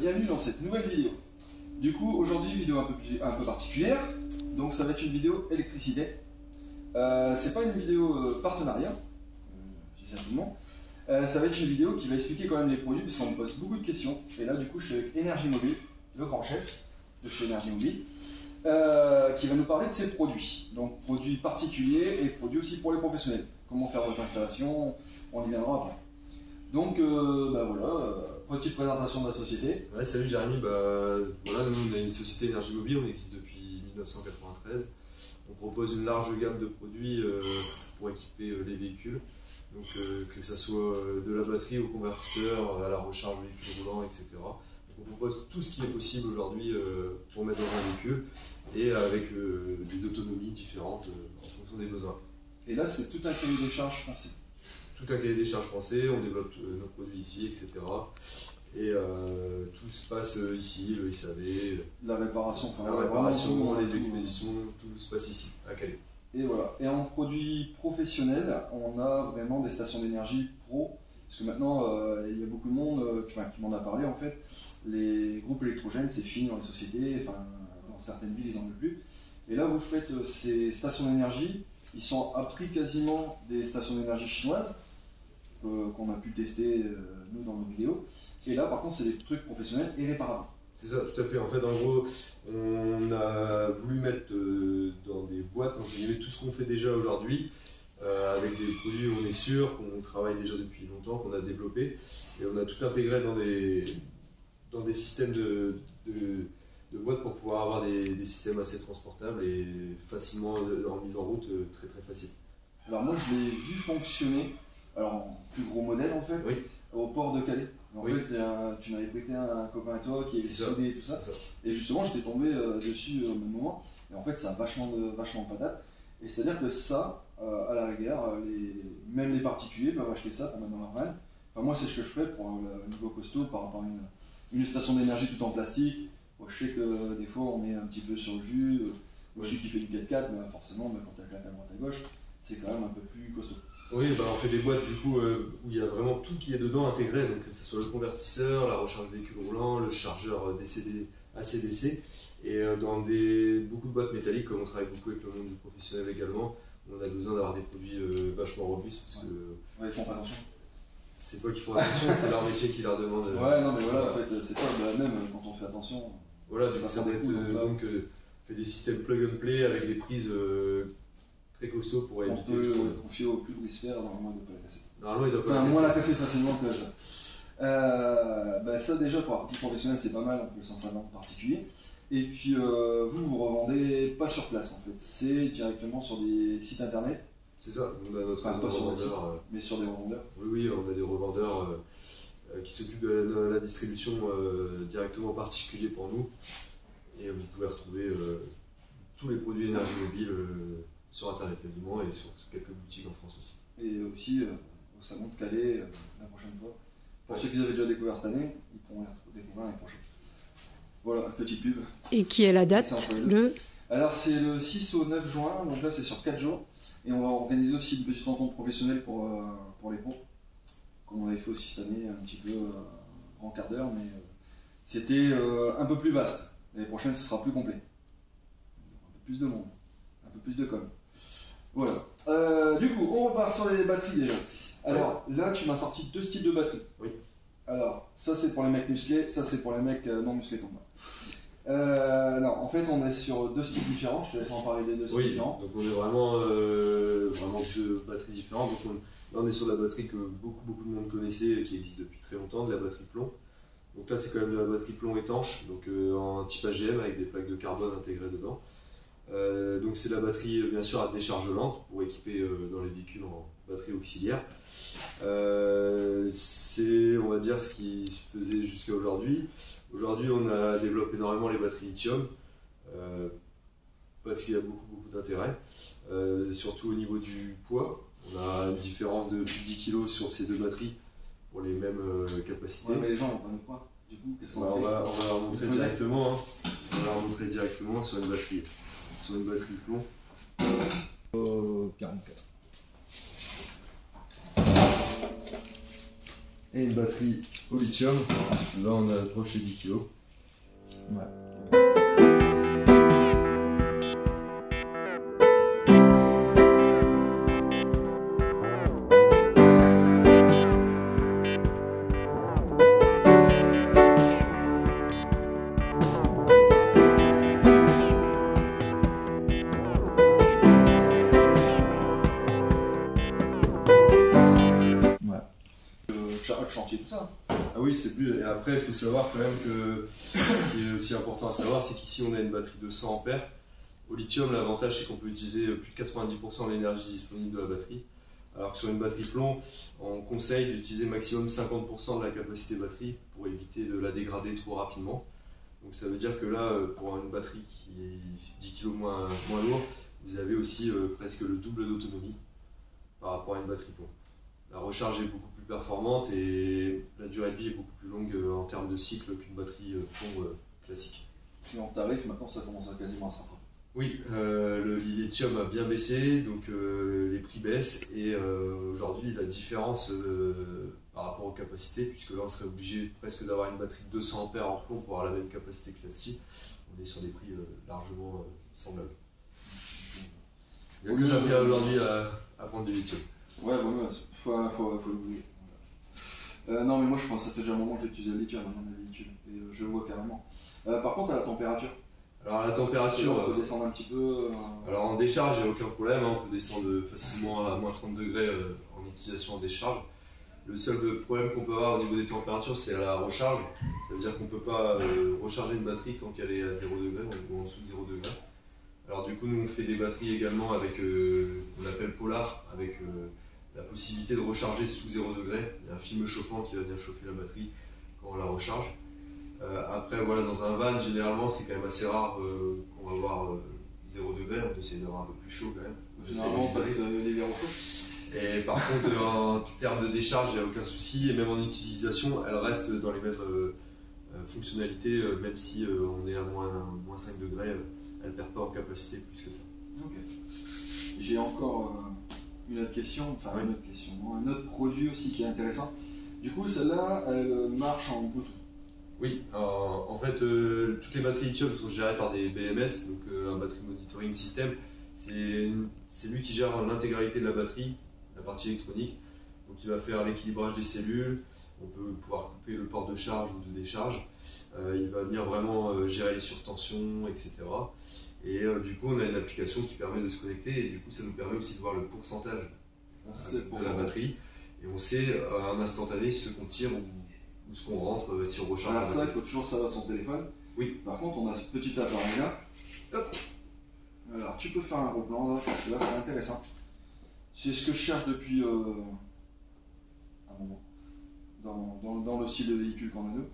bienvenue dans cette nouvelle vidéo. Du coup, aujourd'hui, vidéo un peu particulière, donc ça va être une vidéo électricité. C'est pas une vidéo partenariat, je dis ça à tout le monde. Ça va être une vidéo qui va expliquer quand même les produits, parce qu'on me pose beaucoup de questions. Et là, du coup, je suis avec Énergie Mobile, le grand chef de chez Énergie Mobile, qui va nous parler de ses produits. Donc, produits particuliers et produits aussi pour les professionnels. Comment faire votre installation, on y viendra après. Donc, voilà, petite présentation de la société. Ouais, salut Jérémy, voilà, nous on a une société Énergie Mobile, on existe depuis 1993. On propose une large gamme de produits pour équiper les véhicules. Donc que ce soit de la batterie au convertisseur, à la recharge véhicule roulant, etc. Donc, on propose tout ce qui est possible aujourd'hui pour mettre dans un véhicule et avec des autonomies différentes en fonction des besoins. Et là, c'est tout un cahier des charges français. Tout un cahier des charges français, on développe nos produits ici, etc. Et tout se passe ici, le SAV, la réparation, les expéditions, tout se passe ici, à Calais. Et voilà. Et en produits professionnels, on a vraiment des stations d'énergie pro. Parce que maintenant, il y a beaucoup de monde qui m'en a parlé en fait. Les groupes électrogènes, c'est fini dans les sociétés, dans certaines villes, ils n'en veulent plus. Et là, vous faites ces stations d'énergie, ils sont à prix quasiment des stations d'énergie chinoises, qu'on a pu tester nous dans nos vidéos. Et là, par contre, c'est des trucs professionnels et réparables. C'est ça, tout à fait. En fait, en gros, on a voulu mettre dans des boîtes, entre guillemets, tout ce qu'on fait déjà aujourd'hui, avec des produits où on est sûr, qu'on travaille déjà depuis longtemps, qu'on a développé. Et on a tout intégré dans des systèmes de boîtes pour pouvoir avoir des systèmes assez transportables et facilement en mise en route, très très facile. Alors moi, je l'ai vu fonctionner, alors en plus gros modèle en fait, oui. Au port de Calais. En oui. fait, tu m'avais prêté un copain à toi qui est soudé et tout ça. Ça. Et justement, j'étais tombé dessus au même moment. Et en fait, ça a vachement de patate. Et c'est-à-dire que ça, à la rigueur, même les particuliers peuvent acheter ça pour mettre dans leur van. Enfin, moi, c'est ce que je fais pour un niveau costaud par rapport à une station d'énergie tout en plastique. Bon, je sais que des fois, on est un petit peu sur le jus. Celui qui fait du 4x4, forcément, quand tu as claqué à droite à gauche, c'est quand même un peu plus costaud. Oui, on fait des boîtes du coup où il y a vraiment tout qui est dedans intégré, donc que ce soit le convertisseur, la recharge véhicule roulant, le chargeur AC/DC, et dans beaucoup de boîtes métalliques, comme on travaille beaucoup avec le monde du professionnel également, on a besoin d'avoir des produits vachement robustes parce que. Ouais, ils font pas attention. C'est pas qu'ils font attention, c'est leur métier qui leur demande. Ouais, non, mais voilà, en fait, c'est ça, même quand on fait attention. Voilà, du coup, ça va être donc fait des systèmes plug and play avec des prises. Très costaud pour éviter. On peut confier au plus brisphère, normalement il ne doit pas la casser. Normalement il doit pas la casser. Moins la casser facilement que ça. Ça déjà pour un petit professionnel c'est pas mal, on peut s'en servir en particulier. Et puis vous revendez pas sur place en fait, c'est directement sur des sites internet. C'est ça, on a notre pas sur des sites, mais sur des revendeurs. Oui, on a des revendeurs qui s'occupent de la distribution directement particulier pour nous. Et vous pouvez retrouver tous les produits énergie mobile sur internet quasiment et sur quelques boutiques en France aussi. Et aussi au salon de Calais la prochaine fois. Pour ceux qui avaient déjà découvert cette année, ils pourront les découvrir l'année prochaine. Voilà, petite pub. Et qui est la date Alors c'est le 6 au 9 juin, donc là c'est sur 4 jours. Et on va organiser aussi une petite rencontre professionnelle pour les pros. Comme on avait fait aussi cette année, un petit peu en quart d'heure, mais c'était un peu plus vaste. L'année prochaine ce sera plus complet. Un peu plus de monde, un peu plus de com'. Voilà. Du coup, on repart sur les batteries déjà. Alors là, tu m'as sorti 2 styles de batteries. Oui. Alors, ça c'est pour les mecs musclés, ça c'est pour les mecs non musclés comme moi. Non, en fait, on est sur 2 styles différents. Je te laisse en parler des 2 styles différents. Donc on est vraiment 2 batteries différentes. Donc là, on est sur la batterie que beaucoup de monde connaissait et qui existe depuis très longtemps, de la batterie plomb. Donc là, c'est quand même de la batterie plomb étanche, donc en type AGM avec des plaques de carbone intégrées dedans. Donc c'est la batterie bien sûr à décharge lente pour équiper dans les véhicules en batterie auxiliaire. C'est on va dire ce qui se faisait jusqu'à aujourd'hui. Aujourd'hui on a développé énormément les batteries lithium parce qu'il y a beaucoup d'intérêt, surtout au niveau du poids. On a une différence de plus de 10 kg sur ces 2 batteries pour les mêmes capacités. Ouais, mais les gens n'ont pas de poids. Du coup, qu'est-ce qu'on on va leur montrer directement. On va leur montrer directement sur une batterie plomb. 44. et une batterie au lithium. Là on approche les 10 kg. Ouais. Chantier, tout ça. Ah oui, c'est plus. Et après, il faut savoir quand même que ce qui est aussi important à savoir, c'est qu'ici on a une batterie de 100 ampères. Au lithium, l'avantage c'est qu'on peut utiliser plus de 90% de l'énergie disponible de la batterie. Alors que sur une batterie plomb, on conseille d'utiliser maximum 50% de la capacité batterie pour éviter de la dégrader trop rapidement. Donc ça veut dire que là, pour une batterie qui est 10 kg moins lourde, vous avez aussi presque le double d'autonomie par rapport à une batterie plomb. La recharge est beaucoup plus performante et la durée de vie est beaucoup plus longue en termes de cycle qu'une batterie plomb classique. Et en tarif, maintenant ça commence à quasiment à s'attraper. Oui, le lithium a bien baissé, donc les prix baissent et aujourd'hui la différence par rapport aux capacités, puisque là on serait obligé presque d'avoir une batterie de 200 ampères en plomb pour avoir la même capacité que celle-ci, on est sur des prix largement semblables. Il n'y a que l'intérêt aujourd'hui à prendre du lithium. Ouais, bon, faut l'oublier. Non, mais moi je pense que ça fait déjà un moment que j'utilise le lithium dans mes véhicules et je le vois carrément. Par contre, à la température. Alors, la température. On peut descendre un petit peu. Alors, en décharge, il n'y a aucun problème, hein, on peut descendre facilement à moins 30 degrés en utilisation en décharge. Le seul problème qu'on peut avoir au niveau des températures, c'est à la recharge. Ça veut dire qu'on ne peut pas recharger une batterie tant qu'elle est à 0 degré ou en dessous de 0 degré. Alors, du coup, nous on fait des batteries également avec qu'on appelle Polar, avec la possibilité de recharger sous 0 degré. Il y a un film chauffant qui va venir chauffer la batterie quand on la recharge. Après, voilà, dans un van, généralement, c'est quand même assez rare qu'on va avoir 0 degré. On essaie d'avoir un peu plus chaud quand même. Généralement, on passe les verres au chaud. Et par contre, en termes de décharge, il n'y a aucun souci. Et même en utilisation, elle reste dans les mêmes fonctionnalités, même si on est à moins 5 degrés, elle ne perd pas en capacité plus que ça. Ok. J'ai encore une autre question, enfin oui. Une autre question, un autre produit aussi qui est intéressant. Du coup, celle-là, elle marche en Bluetooth. Oui, en fait, toutes les batteries lithium sont gérées par des BMS, donc un battery monitoring system. C'est lui qui gère l'intégralité de la batterie, la partie électronique. Donc il va faire l'équilibrage des cellules, on peut pouvoir couper le port de charge ou de décharge. Il va venir vraiment gérer les surtensions, etc. Et du coup, on a une application qui permet de se connecter et du coup, ça nous permet aussi de voir le pourcentage de la batterie. Et on sait à un instantané ce qu'on tire ou ce qu'on rentre si on recharge. Alors ça, il faut toujours savoir son téléphone. Oui. Par contre, on a ce petit appareil là. Hop. Alors tu peux faire un gros plan là, parce que là c'est intéressant. C'est ce que je cherche depuis un moment dans le style de véhicule qu'on a nous.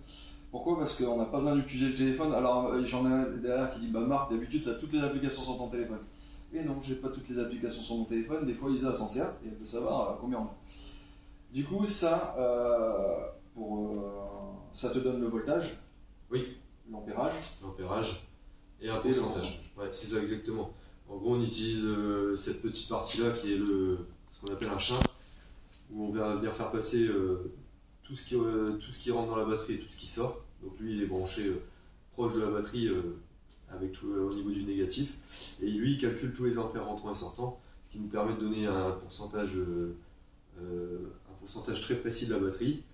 Pourquoi? Parce qu'on n'a pas besoin d'utiliser le téléphone. Alors j'en ai un derrière qui dit bah Marc, d'habitude tu as toutes les applications sur ton téléphone. Et non, j'ai pas toutes les applications sur mon téléphone. Des fois Isa s'en sert et elle peut savoir combien on a. Du coup ça ça te donne le voltage, oui, l'ampérage et un pourcentage. Ouais, c'est ça exactement. En gros, on utilise cette petite partie-là qui est ce qu'on appelle un shunt, où on va venir faire passer tout ce qui rentre dans la batterie et tout ce qui sort. Donc lui, il est branché proche de la batterie avec tout au niveau du négatif, et lui, il calcule tous les ampères rentrants et sortants, ce qui nous permet de donner un pourcentage très précis de la batterie.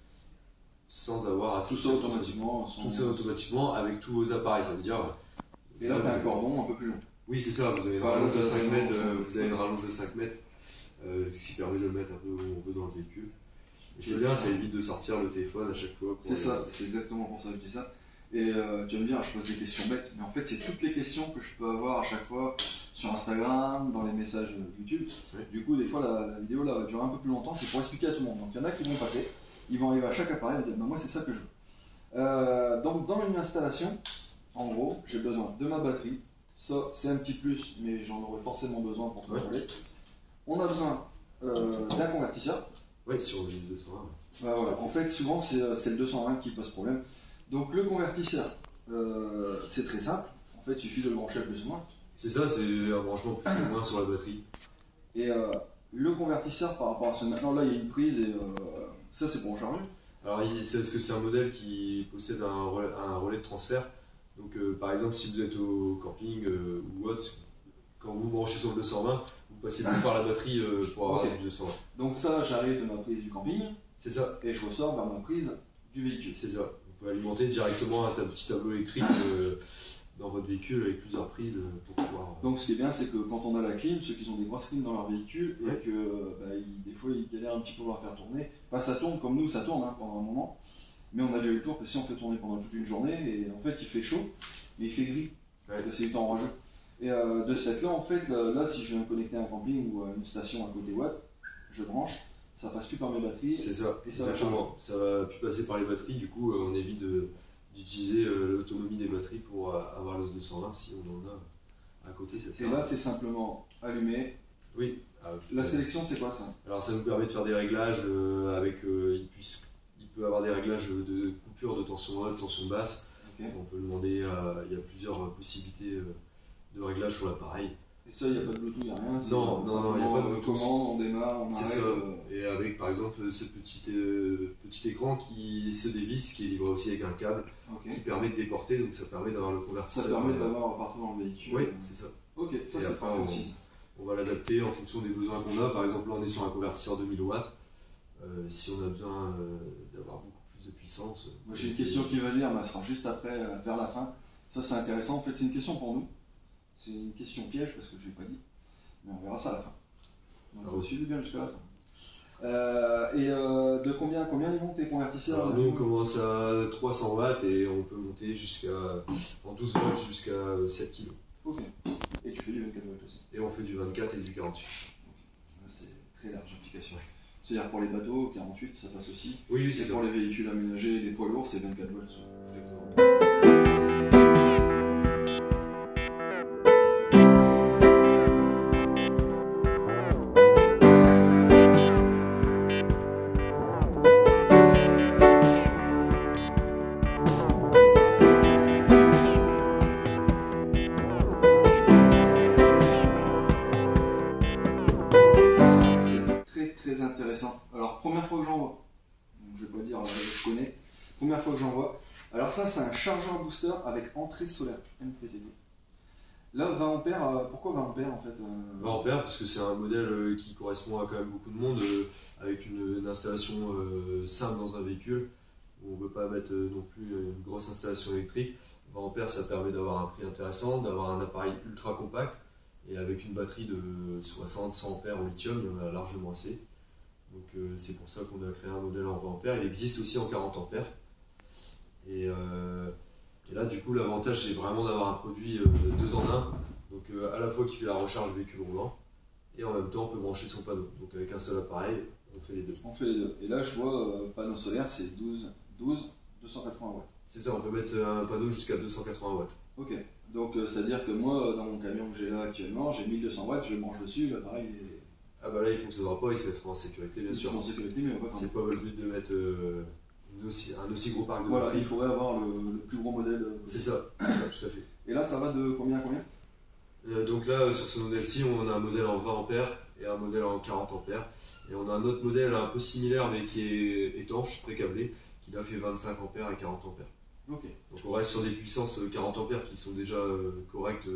Sans avoir à tout ça automatiquement. Tout ça automatiquement avec tous vos appareils, ça veut dire. Et là, tu as un cordon un peu plus long. Oui, c'est ça, vous avez une rallonge de 5 mètres, ce qui permet de le mettre un peu où on veut dans le véhicule. Et c'est bien, ça évite de sortir le téléphone à chaque fois. C'est ça, c'est exactement pour ça que je dis ça. Et tu vas me dire, je pose des questions bêtes, mais en fait, c'est toutes les questions que je peux avoir à chaque fois sur Instagram, dans les messages YouTube. Oui. Du coup, des fois, la vidéo là, va durer un peu plus longtemps, c'est pour expliquer à tout le monde. Donc, il y en a qui vont passer. Ils vont arriver à chaque appareil et dire bah, moi c'est ça que je veux. Donc dans une installation, en gros, j'ai besoin de ma batterie. Ça c'est un petit plus, mais j'en aurai forcément besoin pour contrôler. Ouais. On a besoin d'un convertisseur. Oui, sur le 220. Bah, voilà. En fait, souvent c'est le 220 qui pose problème. Donc le convertisseur, c'est très simple. En fait, il suffit de le brancher à plus ou moins. C'est ça, c'est un branchement plus ou moins sur la batterie. Et le convertisseur par rapport à ce maintenant là, il y a une prise et ça c'est pour recharger. Alors, est-ce que c'est un modèle qui possède un relais de transfert? Donc, par exemple, si vous êtes au camping ou autre, quand vous branchez sur le 220, vous passez plus par la batterie pour avoir du 220. Donc ça, j'arrive de ma prise du camping. C'est ça. Et je ressors vers ma prise du véhicule. C'est ça. Vous pouvez alimenter directement un petit tableau électrique dans votre véhicule avec plusieurs prises pour pouvoir. Donc ce qui est bien, c'est que quand on a la clim, ceux qui ont des grosses clims dans leur véhicule et que des fois ils galèrent un petit peu pour la faire tourner. Enfin, ça tourne comme nous, ça tourne pendant un moment. Mais on a déjà eu le tour que si on fait tourner pendant toute une journée, et en fait il fait chaud, mais il fait gris, parce que c'est du temps orageux. Et de cette là, en fait, là si je viens me connecter à un camping ou à une station à côté watt, je branche, ça passe plus par mes batteries. C'est ça, et ça exactement. Ça va plus passer par les batteries, du coup on évite d'utiliser l'autonomie des batteries pour avoir le 220 si on en a à côté. Et là c'est simplement allumé. Oui. La sélection c'est quoi ça? Alors ça nous permet de faire des réglages avec il peut avoir des réglages de coupure de tension haute, tension basse. Okay. On peut demander, il y a plusieurs possibilités de réglage sur l'appareil. Et ça, il n'y a pas de Bluetooth, il n'y a rien? Non, il n'y a pas de Bluetooth. On démarre, on arrête. C'est ça. Et avec par exemple ce petit écran qui se dévisse, qui est livré aussi avec un câble, qui permet de déporter, donc ça permet d'avoir le convertisseur. Ça permet d'avoir partout dans le véhicule. Oui, c'est ça. Ok, ça c'est parfait aussi. On va l'adapter en fonction des besoins qu'on a. Par exemple, là on est sur un convertisseur de 1000 watts. Si on a besoin d'avoir beaucoup plus de puissance. Moi j'ai une question qui va venir, mais elle sera juste après, vers la fin. Ça c'est intéressant, en fait c'est une question pour nous. C'est une question piège parce que je ne l'ai pas dit. Mais on verra ça à la fin. Donc suivez bien jusqu'à la fin. De combien ils montent tes convertisseurs? Alors nous on commence à 300 watts et on peut monter en 12 volts jusqu'à 7 kg. Ok. Et tu fais du 24 volts aussi? Et on fait du 24 et du 48. Okay. C'est très large application. C'est-à-dire pour les bateaux, 48 ça passe aussi. Oui, c'est pour les véhicules aménagés, les poids lourds, c'est 24 volts. Exactement. Alors, première fois que j'en vois, je vais pas dire je connais, première fois que j'en vois. Alors, ça, c'est un chargeur booster avec entrée solaire MPPT. Là, 20 ampères, pourquoi 20 ampères en fait 20 ampères parce que c'est un modèle qui correspond à quand même beaucoup de monde, avec une installation simple dans un véhicule, où on ne veut pas mettre non plus une grosse installation électrique. 20 ampères, ça permet d'avoir un prix intéressant, d'avoir un appareil ultra compact, et avec une batterie de 60-100 ampères au lithium, il y en a largement assez. Donc c'est pour ça qu'on a créé un modèle en 20 ampères. Il existe aussi en 40 ampères. Et là, du coup, l'avantage, c'est vraiment d'avoir un produit 2 en 1. Donc à la fois qui fait la recharge véhicule roulant, et en même temps, on peut brancher son panneau. Donc avec un seul appareil, on fait les deux. On fait les deux. Et là, je vois panneau solaire, c'est 280 watts. C'est ça, on peut mettre un panneau jusqu'à 280 watts. Ok. Donc c'est-à-dire que moi, dans mon camion que j'ai là actuellement, j'ai 1200 watts, je branche dessus, l'appareil est... Ah bah là il fonctionnera pas, il se mettra en sécurité bien sûr. En sécurité, mais c'est pas le but de mettre un aussi gros parc de voilà, batterie. Il faudrait avoir le plus gros modèle. C'est ça, tout à fait. Et là ça va de combien à combien? Donc là sur ce modèle-ci on a un modèle en 20 ampères et un modèle en 40 ampères. Et on a un autre modèle un peu similaire mais qui est étanche, pré-câblé, qui là fait 25 ampères et 40 ampères. Okay. Donc on reste sur des puissances 40 ampères qui sont déjà correctes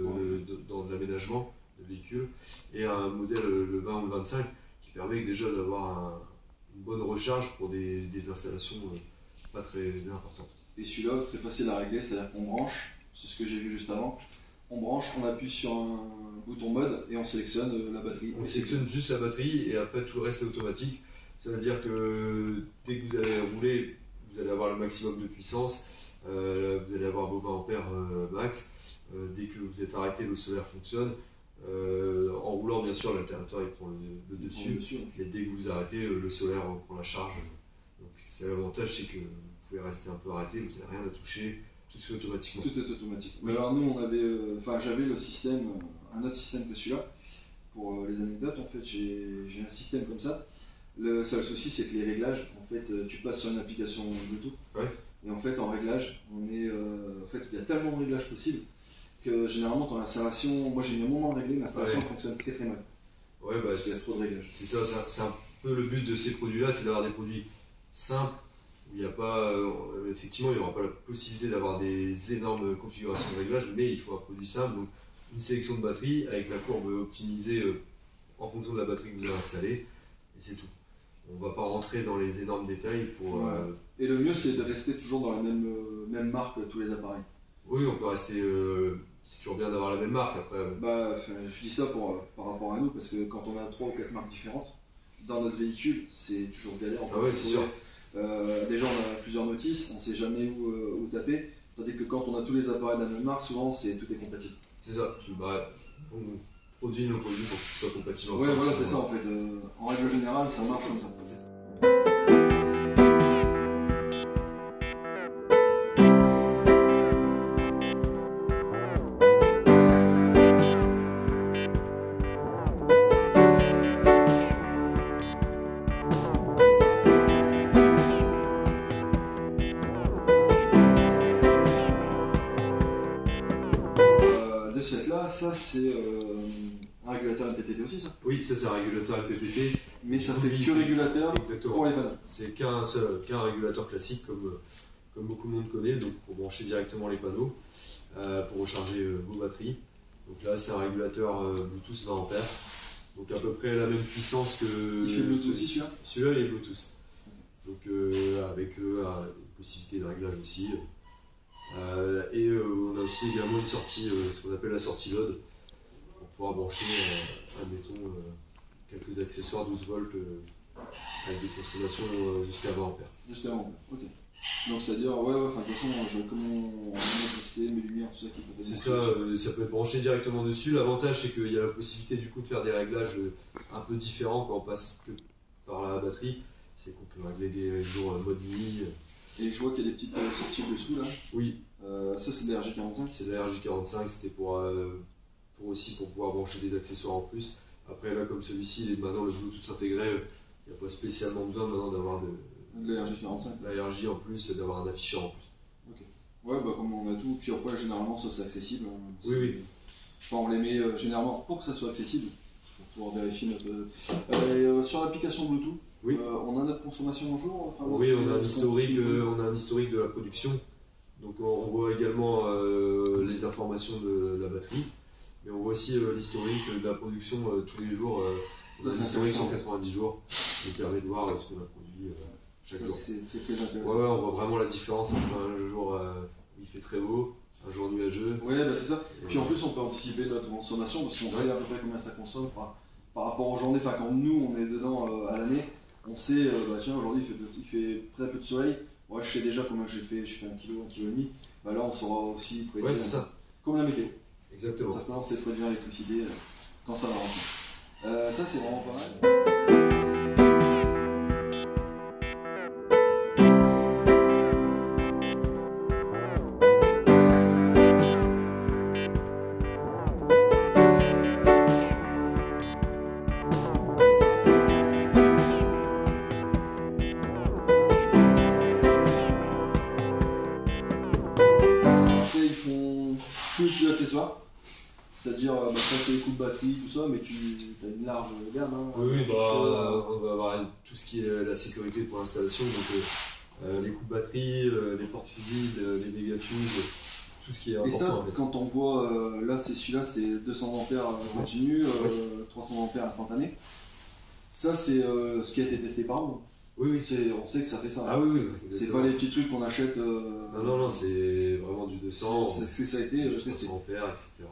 dans l'aménagement de véhicule, et un modèle le 20 ou le 25 qui permet déjà d'avoir une bonne recharge pour des installations pas très importantes. Et celui-là, très facile à régler, c'est-à-dire qu'on branche, c'est ce que j'ai vu juste avant, on branche, on appuie sur un bouton mode et on sélectionne la batterie. On sélectionne juste la batterie et après tout le reste est automatique. Ça veut dire que dès que vous allez rouler, vous allez avoir le maximum de puissance, vous allez avoir vos 20 ampères max. Dès que vous êtes arrêté, le solaire fonctionne. En roulant, bien sûr, l'alternateur il prend le dessus, mais dès que vous arrêtez, le solaire prend la charge. Donc l'avantage, c'est que vous pouvez rester un peu arrêté, vous n'avez rien à toucher, tout se fait automatiquement. Tout est automatique. Mais alors nous, on avait, j'avais le système, un autre système que celui-là. Pour les anecdotes, en fait, j'ai un système comme ça. Le seul souci, c'est que les réglages, en fait, tu passes sur une application Bluetooth. Ouais. Et en fait, en réglage, en fait, il y a tellement de réglages possibles que généralement, ton installation, moi j'ai mis un moment à régler, l'installation fonctionne très très mal. Ouais, parce qu'il y a trop de réglages. C'est ça, c'est un peu le but de ces produits-là, c'est d'avoir des produits simples, où il n'y a pas, effectivement, il n'y aura pas la possibilité d'avoir des énormes configurations de réglage, mais il faut un produit simple, donc une sélection de batterie avec la courbe optimisée en fonction de la batterie que vous avez installée, et c'est tout. On ne va pas rentrer dans les énormes détails pour... Et le mieux, c'est de rester toujours dans la même marque tous les appareils. Oui, on peut rester... c'est toujours bien d'avoir la même marque après. Je dis ça par rapport à nous, parce que quand on a 3 ou 4 marques différentes, dans notre véhicule, c'est toujours galère. Ah ouais, c'est sûr. Déjà, on a plusieurs notices, on ne sait jamais où taper, tandis que quand on a tous les appareils de la même marque, souvent, tout est compatible. C'est ça. On produit nos produits pour qu'ils soient compatibles ensemble. Ouais, voilà, c'est ça en fait. En règle générale, ça marche comme ça. De cette là, ça c'est un régulateur MPPT aussi, ça? Oui, ça c'est un régulateur MPPT. Mais ça fait que régulateur pour les panneaux. C'est qu'un régulateur classique comme beaucoup de monde connaît, donc pour brancher directement les panneaux, pour recharger vos batteries. Donc là c'est un régulateur Bluetooth 20 A, donc à peu près la même puissance que... Il fait Bluetooth aussi celui-là? Celui-là il est Bluetooth. Donc avec une possibilité de réglage aussi. Et on a aussi également une sortie, ce qu'on appelle la sortie load, pour pouvoir brancher, admettons, quelques accessoires 12 volts avec des consommations jusqu'à 20 ampères. Jusqu'à 20 ampères, ok. Donc c'est-à-dire, de toute façon, comme on a testé, mes lumières, tout ça qui peut être... C'est ça, ça peut être branché directement dessus. L'avantage c'est qu'il y a la possibilité du coup de faire des réglages un peu différents quand on passe que par la batterie. C'est qu'on peut régler des jours mode nuit. Et je vois qu'il y a des petites sorties dessous là. Oui. Ça c'est de la RJ45. C'est de la RJ45, c'était pour pouvoir brancher des accessoires en plus. Après là comme celui-ci, maintenant le Bluetooth intégré, il n'y a pas spécialement besoin maintenant d'avoir de la RJ45. La RJ en plus, d'avoir un afficheur en plus. Ok. Ouais, comme on a tout, puis après généralement ça c'est accessible. Oui. Enfin, on les met généralement pour que ça soit accessible, pour pouvoir vérifier notre... sur l'application Bluetooth, oui. On a notre consommation au jour. Oui, on a un historique de la production. Donc on voit également les informations de la batterie, mais on voit aussi l'historique de la production tous les jours. On a un historique 190 jours, qui permet de voir ce qu'on a produit chaque jour. C'est très intéressant. Ouais, on voit vraiment la différence entre un jour où il fait très beau, un jour nuageux. Ouais, c'est ça. Puis en plus, on peut anticiper notre consommation parce qu'on sait à peu près combien ça consomme par rapport aux journées. Enfin, quand nous on est dedans à l'année, on sait, tiens, aujourd'hui il fait très peu de soleil. Moi, je sais déjà combien je fais 1 kg, 1,5 kg. Là, on saura aussi prédire. Ouais, c'est ça. Comme la météo. Exactement. Simplement, c'est prédire l'électricité quand ça va rentrer. Ça, c'est vraiment pas mal. Plus d'accessoires, c'est-à-dire quand tu as les coups de batterie, tout ça, mais tu as une large gamme. Hein, oui, on va avoir tout ce qui est la sécurité pour l'installation, donc les coups de batterie, les portes fusibles, les méga-fuses, tout ce qui est important. Et ça, en fait. quand on voit, là celui-là c'est 200 ampères continu, 300 ampères instantané, ça c'est ce qui a été testé par nous. Oui. On sait que ça fait ça. Ah oui. C'est pas les petits trucs qu'on achète. Non, c'est vraiment du 200. C'est ce que ça a été testé. 300 ampères, etc.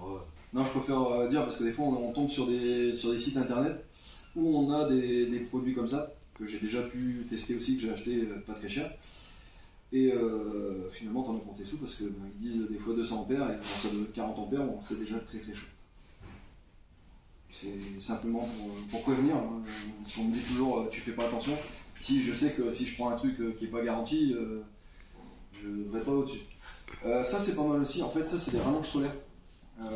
Non, je préfère dire parce que des fois on tombe sur des sites internet où on a des produits comme ça, que j'ai déjà pu tester aussi, que j'ai acheté pas très cher. Et finalement, t'en as pour tes sous parce qu'ils disent des fois 200 ampères et quand ça donne 40 ampères, c'est déjà très très chaud. C'est simplement pour prévenir. Hein. Parce qu'on me dit toujours, tu fais pas attention. Si je sais que si je prends un truc qui n'est pas garanti, je ne vais pas au-dessus. Ça c'est pas mal aussi, en fait ça c'est des rallonges solaires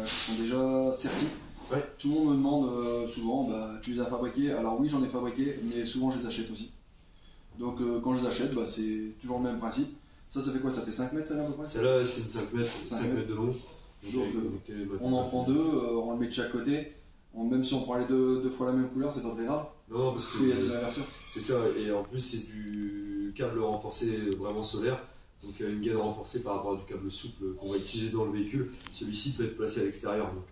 qui sont déjà sertis. Ouais. Tout le monde me demande souvent, tu les as fabriqués. Alors oui j'en ai fabriqué, mais souvent je les achète aussi. Donc quand je les achète, c'est toujours le même principe. Ça fait quoi? Ça fait 5 mètres ça à peu près? Celle-là c'est 5 mètres de long. Donc, on en prend deux, on le met de chaque côté. Même si on prend les deux fois la même couleur, c'est pas très grave. Non, parce qu'il y a des inversions. C'est ça, et en plus c'est du du câble renforcé vraiment solaire, donc une gaine renforcée par rapport à du câble souple qu'on va utiliser dans le véhicule. Celui-ci peut être placé à l'extérieur, donc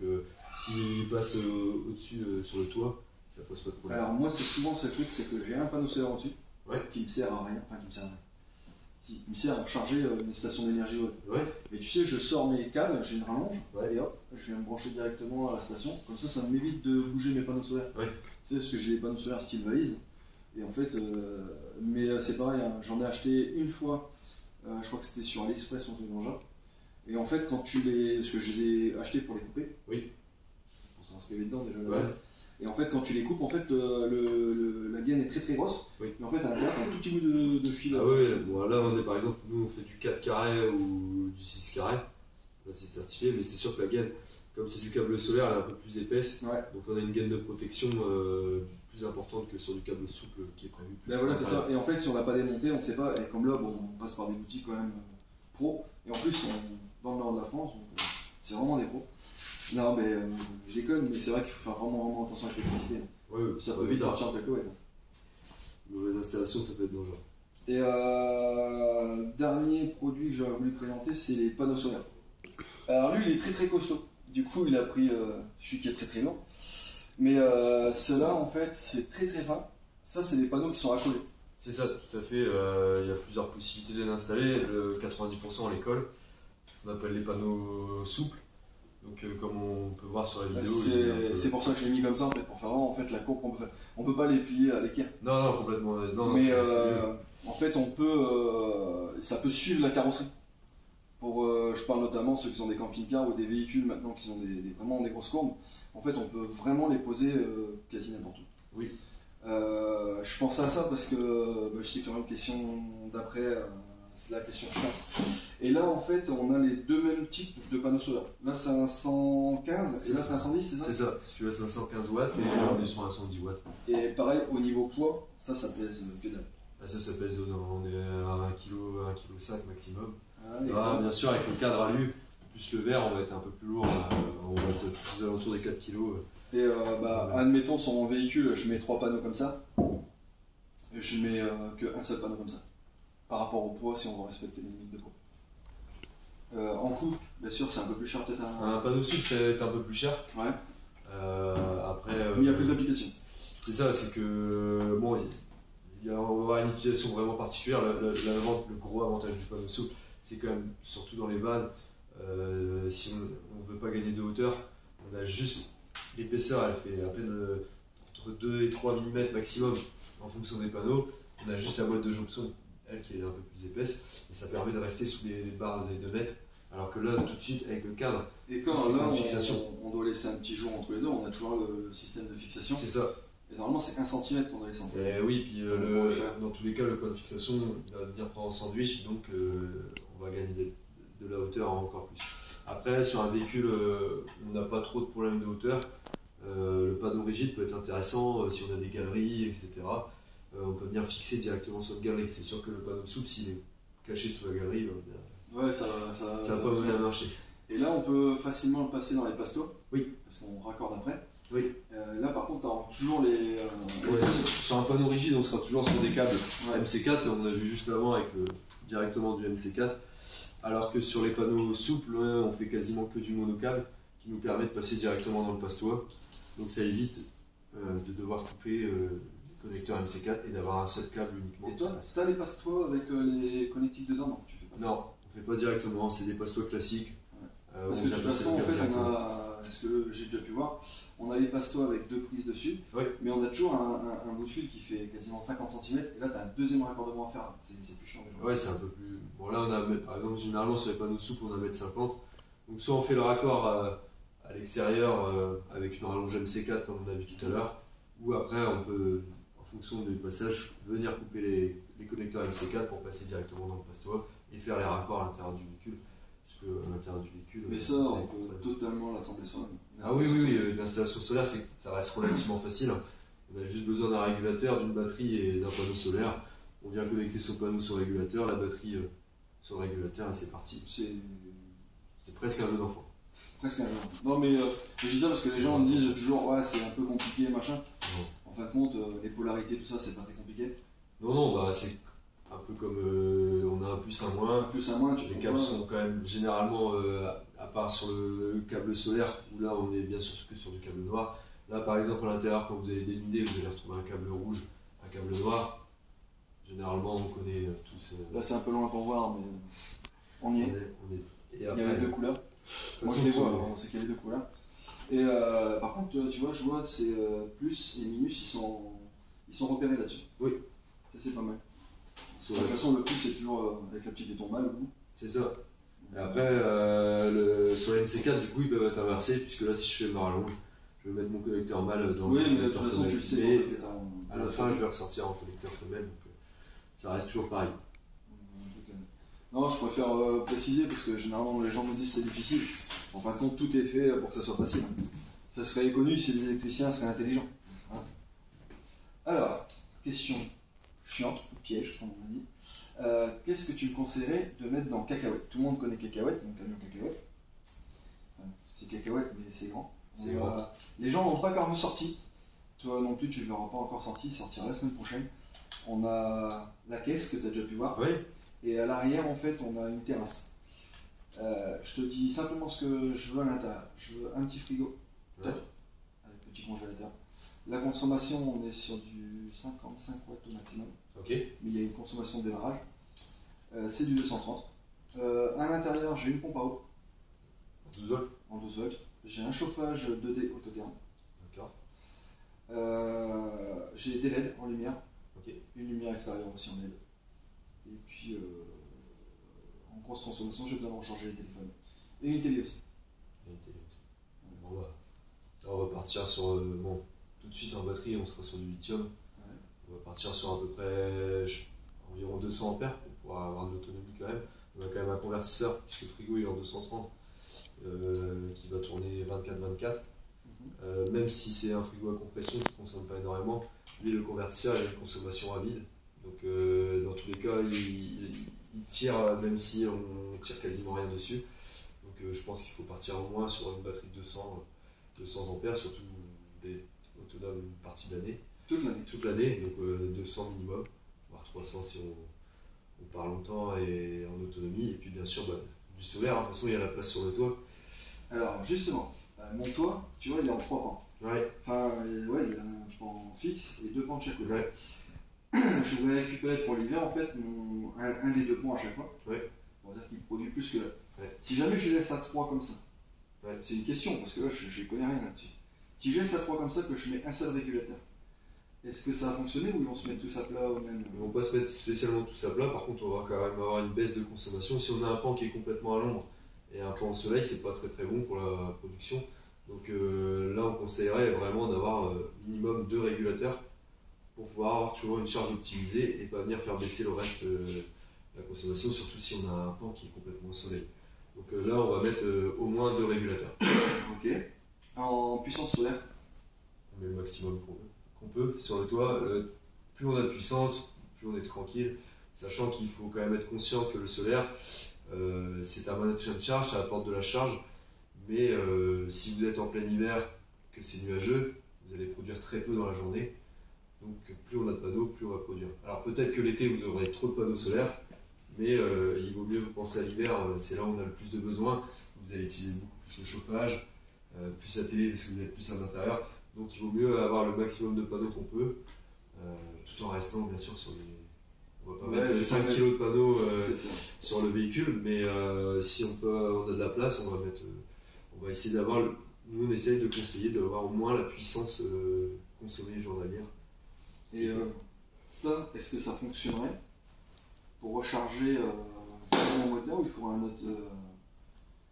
s'il passe au-dessus sur le toit, ça pose pas de problème. Alors moi c'est souvent ce truc, c'est que j'ai un panneau solaire au-dessus qui me sert à rien, enfin qui me sert à rien. Qui me sert à charger une station d'énergie haute. Ouais. Et tu sais, je sors mes câbles, j'ai une rallonge, et hop, je viens me brancher directement à la station. Comme ça m'évite de bouger mes panneaux solaires. Ouais. Tu sais, parce que j'ai des panneaux solaires style valise. Et en fait, mais c'est pareil, hein, j'en ai acheté une fois, je crois que c'était sur AliExpress ou un truc dans le genre. Et en fait, quand tu les. Parce que je les ai achetés pour les couper. Oui. Pour savoir ce qu'il y avait dedans déjà. Ouais. Et en fait, quand tu les coupes, en fait, la gaine est très très grosse. Oui. Et en fait, à l'intérieur, t'as un tout petit bout de fil. Ah ouais, bon, là on est par exemple, nous on fait du 4 carré ou du 6 carré. Là c'est certifié, mais c'est sûr que la gaine, comme c'est du câble solaire, elle est un peu plus épaisse. Ouais. Donc on a une gaine de protection plus importante que sur du câble souple qui est prévu plus. Ben voilà, c'est ça. Et en fait, si on l'a pas démonté, on ne sait pas. Et comme là, bon, on passe par des boutiques quand même pro. Et en plus, on dans le nord de la France, donc c'est vraiment des pros. Non, mais je déconne, mais c'est vrai qu'il faut faire vraiment attention avec l'électricité. Ouais, ça peut vite partir en cacahuète. Mauvaise installation, ça peut être dangereux. Et dernier produit que j'aurais voulu présenter, c'est les panneaux solaires. Alors lui, il est très très costaud. Du coup, il a pris celui qui est très très long. Mais ceux-là, en fait, c'est très très fin. Ça, c'est des panneaux qui sont accolés. C'est ça, tout à fait. Il y a plusieurs possibilités de les installer. Le 90% à l'école, ce qu'on appelle les panneaux souples. Donc, comme on peut voir sur la vidéo. C'est pour ça que je l'ai mis comme ça, en fait, pour faire vraiment en fait, la courbe qu'on peut faire. On peut pas les plier à l'équerre. Non, complètement. Non, mais en fait, on peut, ça peut suivre la carrosserie. Je parle notamment ceux qui ont des camping-cars ou des véhicules maintenant qui ont vraiment des grosses courbes. En fait, on peut vraiment les poser quasi n'importe où. Oui. Je pense à ça parce que je sais qu'il y aura une question d'après, c'est la question chiante. Et là, en fait, on a les deux mêmes types de panneaux solaires. Là, c'est un 115 et là, c'est un 110, c'est ça? C'est ça. Si tu veux, c'est un 115 watts et là, on est sur un 110 watts. Et pareil, au niveau poids, ça pèse que dalle. Ah, ça pèse, on est à 1,5 kg maximum. Ah, bien sûr, avec le cadre alu, plus le verre, on va être un peu plus lourd. On va être plus aux alentours des 4 kg. Et admettons, sur mon véhicule, je mets 3 panneaux comme ça. Et je mets qu'un seul panneau comme ça. Par rapport au poids, si on veut respecter les limites de poids. En coût, bien sûr, c'est un peu plus cher peut-être. Un panneau souple, c'est un peu plus cher. Ouais. Après. Mais il y a plus d'applications. C'est ça, c'est que bon, on va avoir une utilisation vraiment particulière. Le gros avantage du panneau souple, c'est quand même, surtout dans les vannes, si on ne veut pas gagner de hauteur, on a juste l'épaisseur, elle fait à peine entre 2 et 3 mm maximum en fonction des panneaux. On a juste la boîte de jonction, elle qui est un peu plus épaisse, et ça permet de rester sous les barres des 2 mètres. Alors que là, tout de suite, avec le cadre, et quand là, on doit laisser un petit jour entre les deux, on a toujours le système de fixation. C'est ça. Et normalement, c'est 1 cm qu'on doit laisser entre les deux. Oui, puis dans tous les cas, le point de fixation il va bien prendre en sandwich, donc on va gagner de la hauteur encore plus. Après, sur un véhicule où on n'a pas trop de problèmes de hauteur, le panneau rigide peut être intéressant si on a des galeries, etc. On peut venir fixer directement sur une galerie. C'est sûr que le panneau souple, s'il est caché sous la galerie, ouais, ça va pas bien marcher. Et là, on peut facilement le passer dans les pastos. Oui. Parce qu'on raccorde après. Oui. Là, par contre, tu as toujours les. Sur un panneau rigide, on sera toujours sur des câbles MC4, on a vu juste avant avec directement du MC4. Alors que sur les panneaux souples, on fait quasiment que du monocable qui nous permet de passer directement dans le pastois. Donc ça évite de devoir couper les connecteurs MC4 et d'avoir un seul câble uniquement. Et toi, tu as les pastois avec les connectiques dedans? Non, tu fais pas ça. Non, on fait pas directement, c'est des pastois classiques. Parce que de toute façon, en fait, ce que j'ai déjà pu voir, on a les pastois avec 2 prises dessus, mais on a toujours un bout de fil qui fait quasiment 50 cm, et là tu as un deuxième raccordement à faire, c'est plus chiant déjà. Ouais, c'est un peu plus. Bon, là, on a, par exemple, généralement sur les panneaux souples, on a 1,50 m. Donc, soit on fait le raccord à l'extérieur avec une rallonge MC4, comme on a vu tout à l'heure, ou après, on peut, en fonction du passage, venir couper les connecteurs MC4 pour passer directement dans le pastois et faire les raccords à l'intérieur du véhicule. Parce qu'à l'intérieur du véhicule. Mais ça, on peut totalement l'assembler soi-même. Ah oui, l'installation solaire, ça reste relativement facile. On a juste besoin d'un régulateur, d'une batterie et d'un panneau solaire. On vient connecter son panneau sur le régulateur, la batterie sur le régulateur et c'est parti. C'est presque un jeu d'enfant. Presque un jeu d'enfant. Non, mais je dis ça parce que les gens me disent toujours, ouais, c'est un peu compliqué, machin. En fin de compte, les polarités, tout ça, c'est pas très compliqué. Non, c'est un peu comme on a un plus, un moins. Plus, un moins, Les câbles sont quand même généralement, à part sur le câble solaire, où là on est bien sûr que sur du câble noir. Là par exemple à l'intérieur, quand vous avez dénudé, vous allez retrouver un câble rouge, un câble noir. Généralement on connaît tous. Là c'est un peu loin pour voir, mais on y est. Et après, il y a les deux couleurs. Moi je les vois, on sait qu'il y a les deux couleurs. Et par contre, tu vois, je vois c'est plus et minus, ils sont repérés là-dessus. Oui. Ça c'est pas mal. De toute façon, le plus c'est toujours avec la petite étoile au bout. C'est ça. Et après, sur la NC4, du coup, ils peuvent être inversés, puisque là, si je fais ma rallonge, je vais mettre mon connecteur mâle dans le. Oui, mais de connecteur toute façon, femelle. tu le sais. Et à la fin, je vais ressortir en connecteur femelle, donc ça reste toujours pareil. Non, je préfère préciser parce que généralement les gens me disent c'est difficile. En fin de compte, tout est fait pour que ça soit facile. Ça serait connu si les électriciens seraient intelligents. Hein. Alors, question chiante, ou piège, comme on a dit. Qu'est-ce que tu me conseillerais de mettre dans Cacahuète? Tout le monde connaît Cacahuète, mon camion Cacahuète. Enfin, c'est Cacahuète, mais c'est grand. Les gens n'ont pas encore sorti. Toi non plus, tu ne l'auras pas encore sorti. Il sortira la semaine prochaine. On a la caisse que tu as déjà pu voir. Oui. Et à l'arrière, en fait, on a une terrasse. Je te dis simplement ce que je veux à l'intérieur. Je veux un petit frigo, peut-être, avec petit congélateur. La consommation, on est sur du 55 watts au maximum. Ok. Mais il y a une consommation de démarrage. C'est du 230. À l'intérieur, j'ai une pompe à eau. En 12 volts. En 12 volts. J'ai un chauffage 2D autotherme. D'accord. J'ai des LED en lumière. Ok. Une lumière extérieure aussi en LED. Et puis, en grosse consommation, j'ai besoin de recharger les téléphones. Et une télé aussi. Et une télé aussi. Bon, bah, là, on va partir sur. Bon, tout de suite en batterie, on sera sur du lithium. Ouais. On va partir sur à peu près environ 200 ampères pour pouvoir avoir de l'autonomie quand même. On a quand même un convertisseur, puisque le frigo il est en 230, qui va tourner 24-24. Même si c'est un frigo à compression qui ne consomme pas énormément, lui le convertisseur il a une consommation à vide. Donc dans tous les cas, il tire même si on tire quasiment rien dessus. Donc je pense qu'il faut partir au moins sur une batterie de 200 ampères, surtout les autonomes une partie de l'année. Toute l'année, donc 200 minimum, voire 300 si on part longtemps et en autonomie. Et puis bien sûr du solaire, de toute façon il y a la place sur le toit. Alors justement, mon toit, tu vois, il est en 3 pans. Ouais. Enfin, ouais, il y a un pan fixe et 2 pans de chaque côté. Ouais. Je voudrais récupérer pour l'hiver en fait un des 2 pans à chaque fois. Ouais. Pour dire qu'il produit plus que là. Ouais. Si jamais je laisse à 3 comme ça, ouais. C'est une question parce que là je connais rien là-dessus. Si je laisse à 3 comme ça, que je mets un seul régulateur, est-ce que ça va fonctionner ou ils vont se mettre tous à plat au même? Ils vont pas se mettre spécialement tous à plat, par contre on va quand même avoir une baisse de consommation. Si on a un pan qui est complètement à l'ombre et un pan au soleil, c'est pas très bon pour la production. Donc là on conseillerait vraiment d'avoir minimum 2 régulateurs pour pouvoir avoir toujours une charge optimisée et pas venir faire baisser le reste de la consommation, surtout si on a un pan qui est complètement au soleil. Donc là on va mettre au moins 2 régulateurs. Ok. En puissance solaire? On met le maximum qu'on peut sur le toit. Plus on a de puissance, plus on est tranquille, sachant qu'il faut quand même être conscient que le solaire c'est un maintien de charge, ça apporte de la charge, mais si vous êtes en plein hiver, que c'est nuageux, vous allez produire très peu dans la journée. Donc plus on a de panneaux, plus on va produire. Alors peut-être que l'été vous aurez trop de panneaux solaires, mais il vaut mieux penser à l'hiver, c'est là où on a le plus de besoins. Vous allez utiliser beaucoup plus le chauffage, plus la télé parce que vous êtes plus à l'intérieur. Donc il vaut mieux avoir le maximum de panneaux qu'on peut, tout en restant bien sûr sur les... On va pas mettre 5 kg de panneaux sur le véhicule, mais si on a de la place, on va essayer d'avoir... Nous on essaye de conseiller d'avoir au moins la puissance consommée journalière. Et ça, est-ce que ça fonctionnerait pour recharger mon moteur ou il faudra un autre...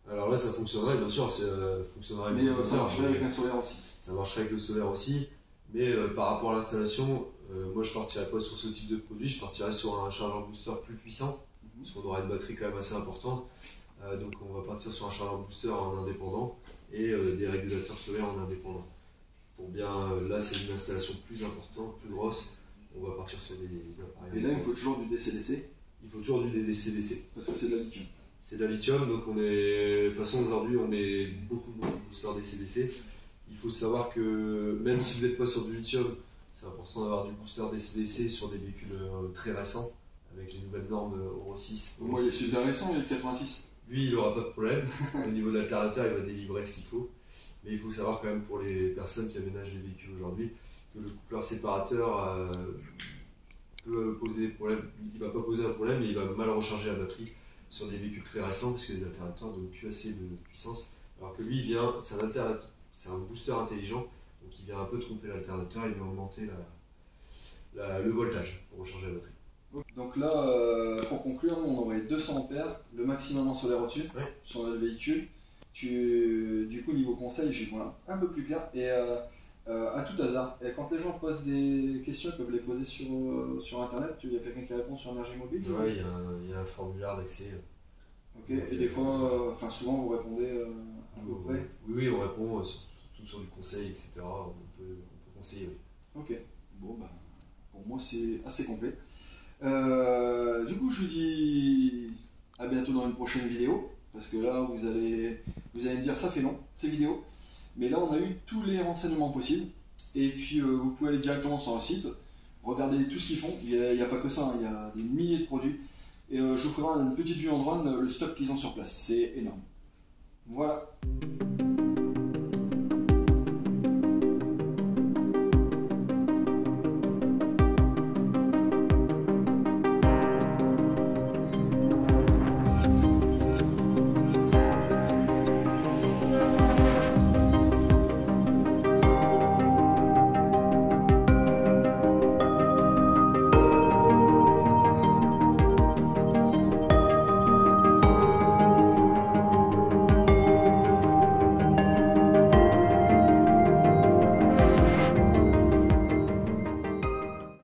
Alors là ça fonctionnerait bien sûr, ça fonctionnerait avec le moteur. Ça marcherait avec un solaire aussi. Ça marcherait avec le solaire aussi, mais par rapport à l'installation, moi je partirais pas sur ce type de produit, je partirais sur un chargeur booster plus puissant, parce qu'on aura une batterie quand même assez importante. Donc on va partir sur un chargeur booster en indépendant et des régulateurs solaires en indépendant. Pour bien, là c'est une installation plus importante, plus grosse, on va partir sur des appareils. Et là il faut toujours du DC-DC? Il faut toujours du DC-DC. Parce que c'est de la lithium. C'est de la lithium, donc de toute façon aujourd'hui on met beaucoup de boosters DC-DC. Il faut savoir que même si vous n'êtes pas sur du lithium, c'est important d'avoir du booster DC-DC sur des véhicules très récents, avec les nouvelles normes Euro 6. Moi, il est super récent, il est de 86. Lui, il n'aura pas de problème. Au niveau de l'alternateur, il va délivrer ce qu'il faut. Mais il faut savoir quand même pour les personnes qui aménagent les véhicules aujourd'hui que le coupleur séparateur peut poser des problèmes. Il ne va pas poser un problème, mais il va mal recharger la batterie sur des véhicules très récents parce que les alternateurs ne donnent plus assez de puissance. Alors que lui, c'est un booster intelligent, donc il vient un peu tromper l'alternateur, il vient augmenter le voltage pour recharger la batterie. Donc là, pour conclure, nous on aurait 200 ampères, le maximum en solaire au-dessus, Ouais. sur le véhicule. Du coup, niveau conseil, j'y vois un peu plus clair. Et à tout hasard, et quand les gens posent des questions, ils peuvent les poser sur Internet. Il y a quelqu'un qui répond sur Énergie Mobile? Ouais, il y a un formulaire d'accès. Ok, et des fois, souvent vous répondez à peu près? Oui, on répond surtout sur du conseil, etc. On peut conseiller. Oui. Ok, bon, bah, pour moi c'est assez complet. Du coup, je vous dis à bientôt dans une prochaine vidéo, parce que là, vous allez me dire ça fait long, ces vidéos, mais là, on a eu tous les renseignements possibles, et puis vous pouvez aller directement sur le site, regarder tout ce qu'ils font, il n'y a pas que ça, hein, il y a des milliers de produits, et je vous ferai une petite vue en drone, le stock qu'ils ont sur place, c'est énorme. Voilà.